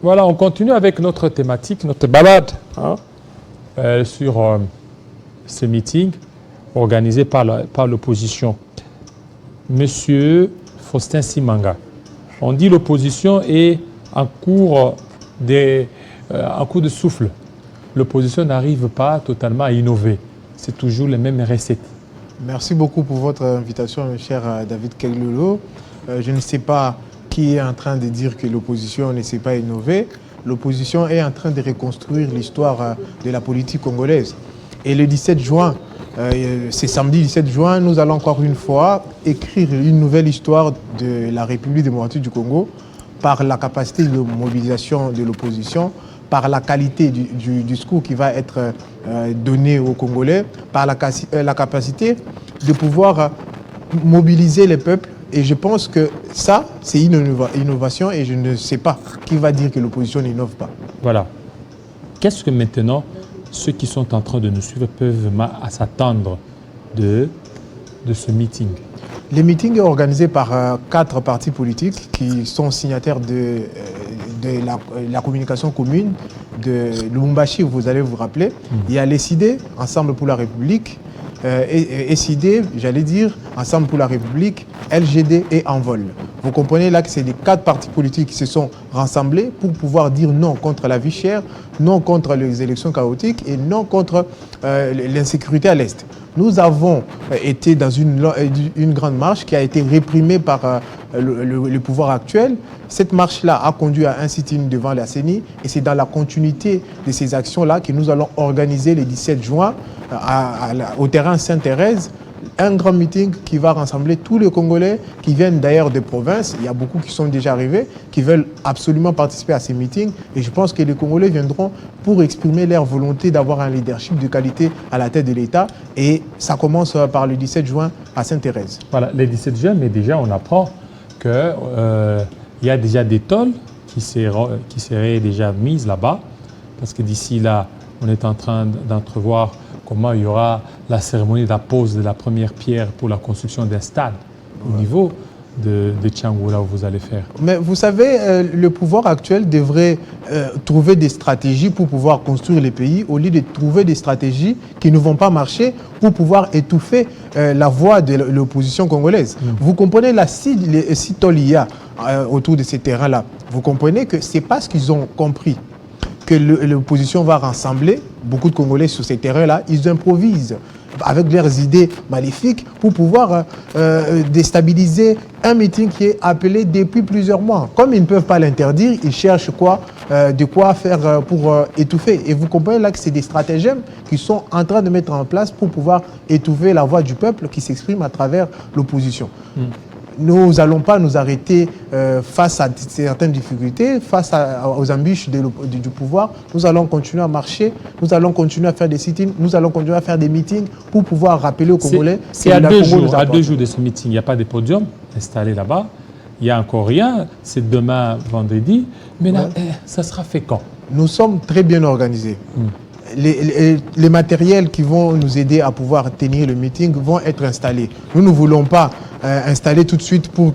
Voilà, on continue avec notre thématique, notre balade sur ce meeting organisé par l'opposition. Monsieur Faustin Simanga, on dit l'opposition est en cours de souffle. L'opposition n'arrive pas totalement à innover. C'est toujours les mêmes recettes. Merci beaucoup pour votre invitation, cher David Keglolo. Je ne sais pas qui est en train de dire que l'opposition ne sait pas innover. L'opposition est en train de reconstruire l'histoire de la politique congolaise. Et le 17 juin, c'est samedi 17 juin, nous allons encore une fois écrire une nouvelle histoire de la République démocratique du Congo par la capacité de mobilisation de l'opposition, par la qualité du discours qui va être donné aux Congolais, par la capacité de pouvoir mobiliser les peuples. Et je pense que ça, c'est une innovation et je ne sais pas qui va dire que l'opposition n'innove pas. Voilà. Qu'est-ce que maintenant, ceux qui sont en train de nous suivre peuvent s'attendre de ce meeting? Le meeting est organisé par 4 partis politiques qui sont signataires de la communication commune de Lubumbashi, vous allez vous rappeler. Il y a l'ESID, Ensemble pour la République, ESID, j'allais dire, Ensemble pour la République, LGD et Envol. Vous comprenez là que c'est les 4 partis politiques qui se sont rassemblés pour pouvoir dire non contre la vie chère, non contre les élections chaotiques et non contre l'insécurité à l'Est. Nous avons été dans une grande marche qui a été réprimée par le pouvoir actuel. Cette marche-là a conduit à un sit-in devant la CENI et c'est dans la continuité de ces actions-là que nous allons organiser le 17 juin au terrain Sainte-Thérèse un grand meeting qui va rassembler tous les Congolais qui viennent d'ailleurs des provinces. Il y a beaucoup qui sont déjà arrivés, qui veulent absolument participer à ces meetings. Et je pense que les Congolais viendront pour exprimer leur volonté d'avoir un leadership de qualité à la tête de l'État. Et ça commence par le 17 juin à Sainte-Thérèse. Voilà, le 17 juin, mais déjà on apprend qu'il y a déjà des tôles qui seraient déjà mises là-bas. Parce que d'ici là, on est en train d'entrevoir comment il y aura la cérémonie de la pose de la première pierre pour la construction d'un stade au niveau de Tchangou, là où vous allez faire. Mais vous savez, le pouvoir actuel devrait trouver des stratégies pour pouvoir construire les pays au lieu de trouver des stratégies qui ne vont pas marcher pour pouvoir étouffer la voix de l'opposition congolaise. Vous comprenez les sites il y a autour de ces terrains-là. Vous comprenez que ce n'est pas ce qu'ils ont compris. Que l'opposition va rassembler beaucoup de Congolais sur ces terrains-là, ils improvisent avec leurs idées maléfiques pour pouvoir déstabiliser un meeting qui est appelé depuis plusieurs mois. Comme ils ne peuvent pas l'interdire, ils cherchent de quoi faire pour étouffer. Et vous comprenez là que c'est des stratagèmes qui sont en train de mettre en place pour pouvoir étouffer la voix du peuple qui s'exprime à travers l'opposition. Nous n'allons pas nous arrêter face à certaines difficultés, face aux embûches du pouvoir. Nous allons continuer à marcher, nous allons continuer à faire des sit-ins, nous allons continuer à faire des meetings pour pouvoir rappeler aux Congolais. C'est à 2 jours de ce meeting. Il n'y a pas de podium installé là-bas. Il n'y a encore rien. C'est demain, vendredi. Mais là, ça sera fait quand? Nous sommes très bien organisés. Les matériels qui vont nous aider à pouvoir tenir le meeting vont être installés. Nous ne voulons pas installer tout de suite pour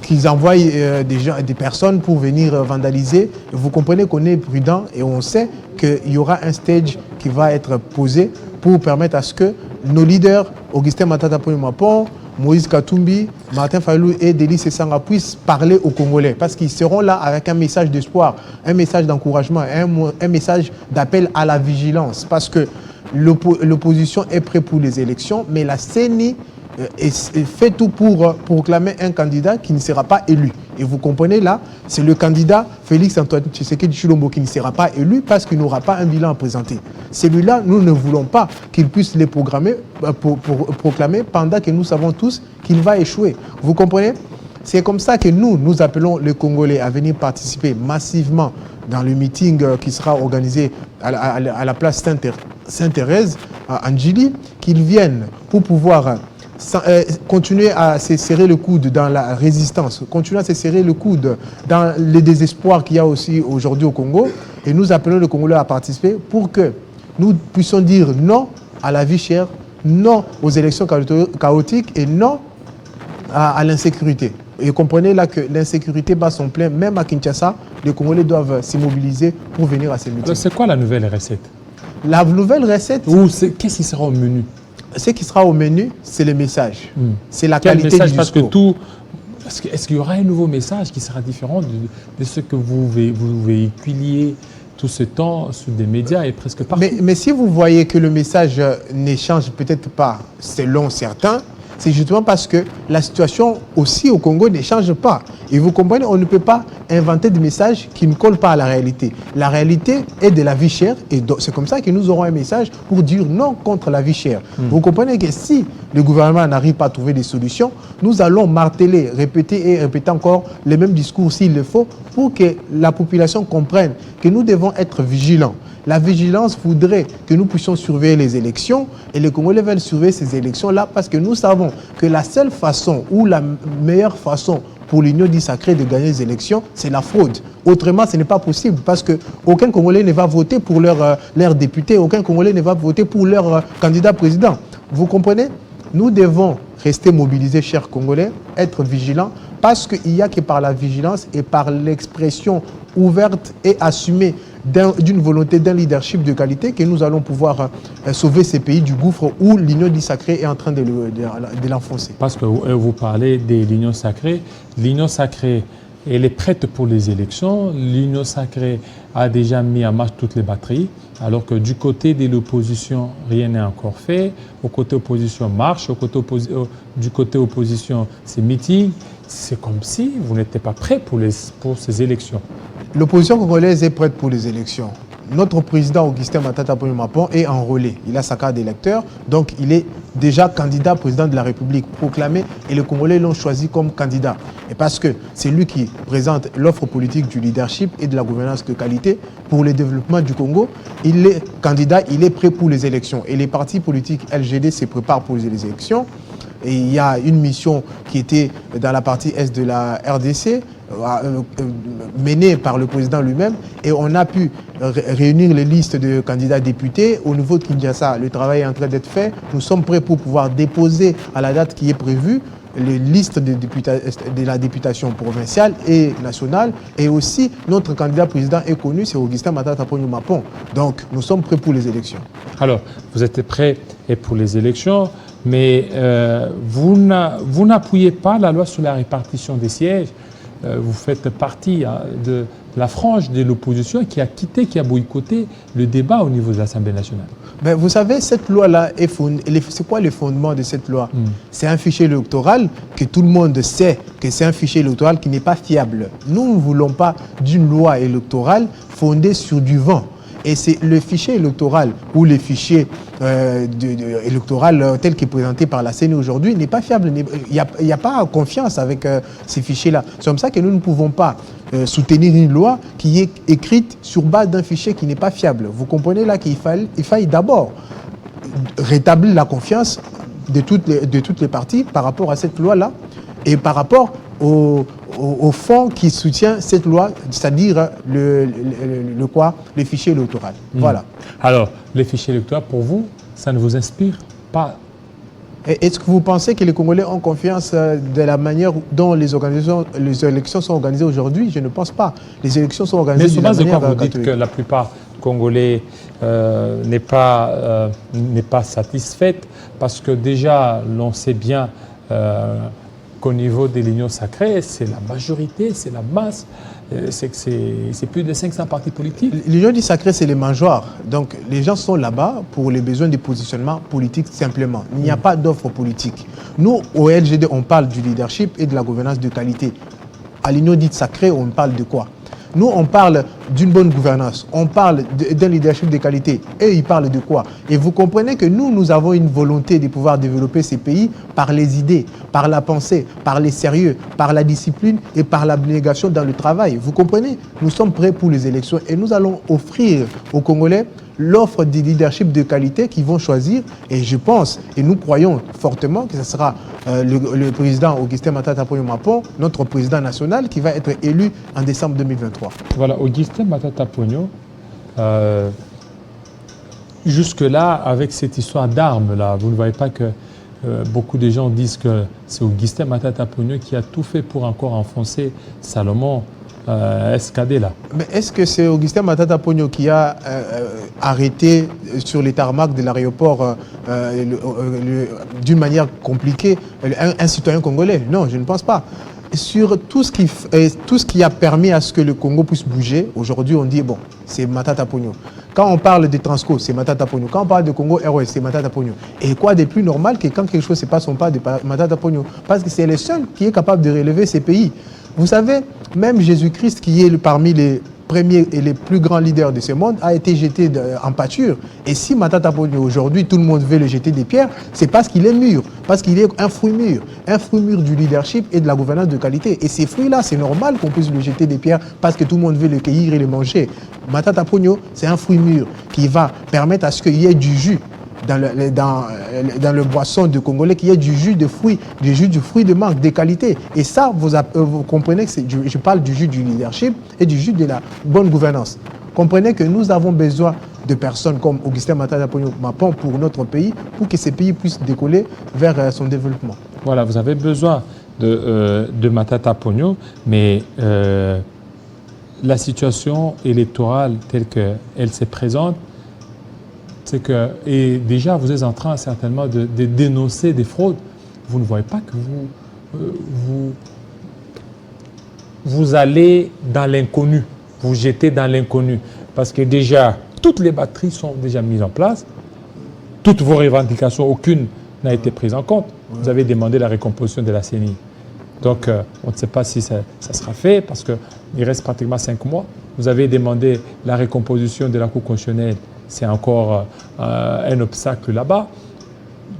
qu'ils envoient des personnes pour venir vandaliser. Vous comprenez qu'on est prudent et on sait qu'il y aura un stage qui va être posé pour permettre à ce que nos leaders, Augustin Matata Mapon, Moïse Katumbi, Martin Fayulu et Delis Sessanga puissent parler aux Congolais parce qu'ils seront là avec un message d'espoir, un message d'encouragement, un message d'appel à la vigilance parce que l'opposition est prête pour les élections, mais la CENI fait tout pour proclamer un candidat qui ne sera pas élu. Et vous comprenez là, c'est le candidat Félix Antoine Tshisekedi Tshilombo qui ne sera pas élu parce qu'il n'aura pas un bilan à présenter. Celui-là, nous ne voulons pas qu'il puisse les proclamer pendant que nous savons tous qu'il va échouer. Vous comprenez? C'est comme ça que nous appelons les Congolais à venir participer massivement dans le meeting qui sera organisé à la place Sainte-Thérèse, à Ndjili, qu'ils viennent pour pouvoir continuer à se serrer le coude dans la résistance, continuer à se serrer le coude dans le désespoir qu'il y a aussi aujourd'hui au Congo. Et nous appelons les Congolais à participer pour que nous puissions dire non à la vie chère, non aux élections chaotiques et non à l'insécurité. Et comprenez là que l'insécurité bat son plein. Même à Kinshasa, les Congolais doivent s'immobiliser pour venir à ces meetings. Alors, c'est quoi la nouvelle recette? La nouvelle recette, Qu'est-ce qui sera au menu? ce qui sera au menu, c'est le message. C'est la Quel qualité message? du Parce que discours. est-ce qu'il y aura un nouveau message qui sera différent de ce que vous véhiculiez tout ce temps sur des médias et presque partout? Mais si vous voyez que le message n'échange peut-être pas selon certains, c'est justement parce que la situation aussi au Congo ne change pas. Et vous comprenez, on ne peut pas inventer des messages qui ne collent pas à la réalité. La réalité est de la vie chère et c'est comme ça que nous aurons un message pour dire non contre la vie chère. Vous comprenez que si le gouvernement n'arrive pas à trouver des solutions, nous allons marteler, répéter et répéter encore les mêmes discours s'il le faut pour que la population comprenne que nous devons être vigilants. La vigilance voudrait que nous puissions surveiller les élections et les Congolais veulent surveiller ces élections-là parce que nous savons que la seule façon ou la meilleure façon pour l'Union dite sacrée de gagner les élections, c'est la fraude. Autrement, ce n'est pas possible parce qu'aucun Congolais ne va voter pour leur député, aucun Congolais ne va voter pour leur candidat président. Vous comprenez? Nous devons rester mobilisés, chers Congolais, être vigilants parce qu'il n'y a que par la vigilance et par l'expression ouverte et assumée d'une volonté, d'un leadership de qualité que nous allons pouvoir sauver ces pays du gouffre où l'Union dite sacrée est en train de l'enfoncer. Parce que vous parlez de l'Union sacrée. L'Union sacrée, elle est prête pour les élections. L'Union sacrée a déjà mis en marche toutes les batteries, alors que du côté de l'opposition, rien n'est encore fait. Au côté opposition, marche. Du côté opposition, c'est meeting. C'est comme si vous n'étiez pas prêt pour ces élections. L'opposition congolaise est prête pour les élections. Notre président Augustin Matata Ponyo-Mapon est enrôlé. Il a sa carte d'électeur, donc il est déjà candidat président de la République proclamé et les Congolais l'ont choisi comme candidat. Et parce que c'est lui qui présente l'offre politique du leadership et de la gouvernance de qualité pour le développement du Congo, il est candidat, il est prêt pour les élections. Et les partis politiques LGD se préparent pour les élections. Et il y a une mission qui était dans la partie Est de la RDC, menée par le président lui-même, et on a pu réunir les listes de candidats députés. Au niveau de Kinshasa, le travail est en train d'être fait. Nous sommes prêts pour pouvoir déposer à la date qui est prévue les listes de la députation provinciale et nationale. Et aussi, notre candidat président est connu, c'est Augustin Matata Ponyo-Mapon. Donc, nous sommes prêts pour les élections. Alors, vous êtes prêts pour les élections, mais vous n'appuyez pas la loi sur la répartition des sièges. Vous faites partie de la frange de l'opposition qui a boycotté le débat au niveau de l'Assemblée nationale. Ben, vous savez, cette loi-là, c'est quoi le fondement de cette loi? C'est un fichier électoral que tout le monde sait que c'est un fichier électoral qui n'est pas fiable. Nous ne voulons pas d'une loi électorale fondée sur du vent. Et c'est le fichier électoral ou le fichier électoral tel qu'il est présenté par la CENI aujourd'hui n'est pas fiable. Il n'y a pas confiance avec ces fichiers-là. C'est comme ça que nous ne pouvons pas soutenir une loi qui est écrite sur base d'un fichier qui n'est pas fiable. Vous comprenez là qu'il faille d'abord rétablir la confiance de toutes les parties par rapport à cette loi-là et par rapport au fond qui soutient cette loi, c'est-à-dire le fichier électoral. Voilà. Alors, le fichier électoral, pour vous, ça ne vous inspire pas? Est-ce que vous pensez que les Congolais ont confiance de la manière dont les élections sont organisées aujourd'hui? Je ne pense pas. Les élections sont organisées de la manière... Mais sur base de quoi vous dites que la plupart des Congolais n'est pas satisfaite? Parce que déjà, l'on sait bien qu'au niveau de l'Union sacrée, c'est la majorité, c'est la masse, c'est plus de 500 partis politiques. L'Union dite sacrée, c'est les mangeoires. Donc les gens sont là-bas pour les besoins de positionnement politique simplement. Il n'y a pas d'offre politique. Nous, au LGD, on parle du leadership et de la gouvernance de qualité. À l'Union dite sacrée, on parle de quoi? Nous, on parle d'une bonne gouvernance, on parle d'un leadership de qualité. Et ils parlent de quoi? Et vous comprenez que nous avons une volonté de pouvoir développer ces pays par les idées, par la pensée, par les sérieux, par la discipline et par l'abnégation dans le travail. Vous comprenez? Nous sommes prêts pour les élections et nous allons offrir aux Congolais l'offre de leadership de qualité qu'ils vont choisir. Et je pense, et nous croyons fortement que ce sera le président Augustin Matata Ponyo-Mapon, notre président national, qui va être élu en décembre 2023. Voilà, Augustin Matata Ponyo, jusque-là, avec cette histoire d'armes, là, vous ne voyez pas que beaucoup de gens disent que c'est Augustin Matata Ponyo qui a tout fait pour encore enfoncer Salomon SKD là. Mais est-ce que c'est Augustin Matata Ponyo qui a arrêté sur les tarmacs de l'aéroport d'une manière compliquée un citoyen congolais? Non, je ne pense pas. Sur tout ce qui a permis à ce que le Congo puisse bouger, aujourd'hui on dit bon, c'est Matata Ponyo. Quand on parle de Transco, c'est Matata Ponyo. Quand on parle de Congo Airways, c'est Matata Ponyo. Et quoi de plus normal que quand quelque chose se passe, on parle de Matata Ponyo? Parce que c'est le seul qui est capable de relever ces pays. Vous savez, même Jésus-Christ, qui est parmi les premiers et les plus grands leaders de ce monde, a été jeté en pâture. Et si Matata Ponyo, aujourd'hui, tout le monde veut le jeter des pierres, c'est parce qu'il est mûr, parce qu'il est un fruit mûr du leadership et de la gouvernance de qualité. Et ces fruits-là, c'est normal qu'on puisse le jeter des pierres parce que tout le monde veut le cueillir et le manger. Matata Ponyo, c'est un fruit mûr qui va permettre à ce qu'il y ait du jus dans le boisson de Congolais, qu'il y ait du jus de fruits, du fruit de mangue, de qualité. Et ça, vous comprenez que je parle du jus du leadership et du jus de la bonne gouvernance. Comprenez que nous avons besoin de personnes comme Augustin Matata Ponyo Mapon pour notre pays, pour que ces pays puissent décoller vers son développement. Voilà, vous avez besoin de Matata Ponyo, mais la situation électorale telle qu'elle se présente, c'est que, et déjà vous êtes en train certainement de dénoncer des fraudes. Vous ne voyez pas que vous allez dans l'inconnu, vous jetez dans l'inconnu. Parce que déjà, toutes les batteries sont déjà mises en place, toutes vos revendications, aucune n'a été prise en compte. Vous avez demandé la recomposition de la CENI. Donc, on ne sait pas si ça sera fait parce qu'il reste pratiquement 5 mois. Vous avez demandé la recomposition de la Cour constitutionnelle. C'est encore un obstacle là-bas.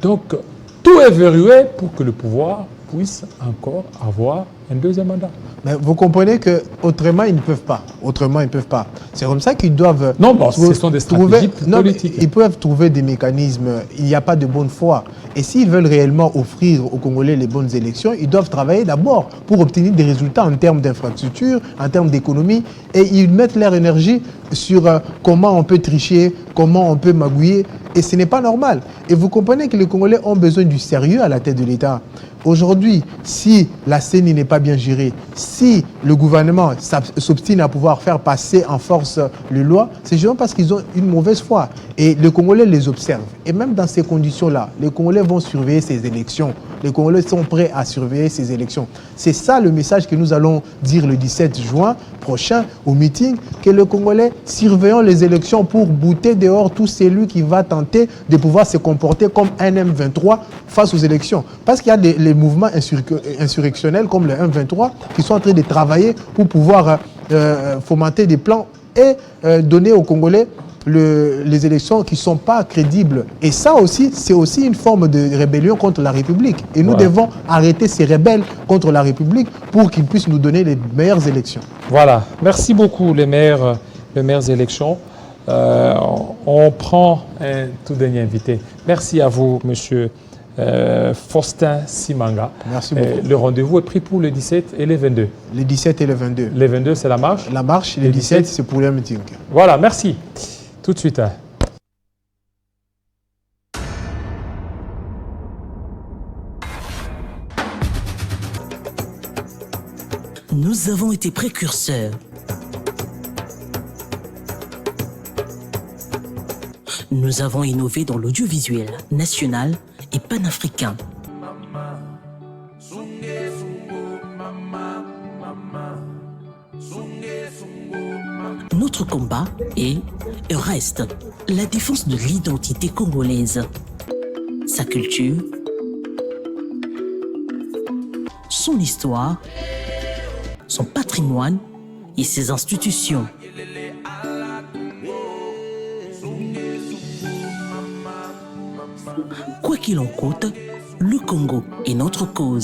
Donc, tout est verrouillé pour que le pouvoir puisse encore avoir un deuxième mandat. Mais vous comprenez qu'autrement, ils ne peuvent pas. Autrement, ils ne peuvent pas. C'est comme ça qu'ils doivent... Non, bon, ce sont des stratégies politiques. Ils peuvent trouver des mécanismes. Il n'y a pas de bonne foi. Et s'ils veulent réellement offrir aux Congolais les bonnes élections, ils doivent travailler d'abord pour obtenir des résultats en termes d'infrastructure, en termes d'économie. Et ils mettent leur énergie sur comment on peut tricher, comment on peut magouiller. Et ce n'est pas normal. Et vous comprenez que les Congolais ont besoin du sérieux à la tête de l'État. Aujourd'hui, si la CENI n'est pas bien gérée, si le gouvernement s'obstine à pouvoir faire passer en force les lois, c'est justement parce qu'ils ont une mauvaise foi. Et les Congolais les observent. Et même dans ces conditions-là, les Congolais vont surveiller ces élections. Les Congolais sont prêts à surveiller ces élections. C'est ça le message que nous allons dire le 17 juin prochain au meeting, que les Congolais surveillons les élections pour bouter dehors tout celui qui va tenter de pouvoir se comporter comme un M23 face aux élections. Parce qu'il y a les mouvements insurrectionnels comme le M23 qui sont en train de travailler pour pouvoir fomenter des plans et donner aux Congolais les élections qui ne sont pas crédibles. Et ça aussi, c'est aussi une forme de rébellion contre la République. Et nous devons arrêter ces rebelles contre la République pour qu'ils puissent nous donner les meilleures élections. Voilà. Merci beaucoup, les meilleures élections. On prend un tout dernier invité. Merci à vous, monsieur Faustin Simanga. Merci beaucoup. Le rendez-vous est pris pour le 17 et le 22. Le 17 et le 22. Le 22, c'est la marche. La marche, le 17, c'est pour le meeting. Voilà, merci. Tout de suite. Nous avons été précurseurs. Nous avons innové dans l'audiovisuel national et panafricain. Notre combat est et reste la défense de l'identité congolaise, sa culture, son histoire, son patrimoine et ses institutions. Quoi qu'il en coûte, le Congo est notre cause.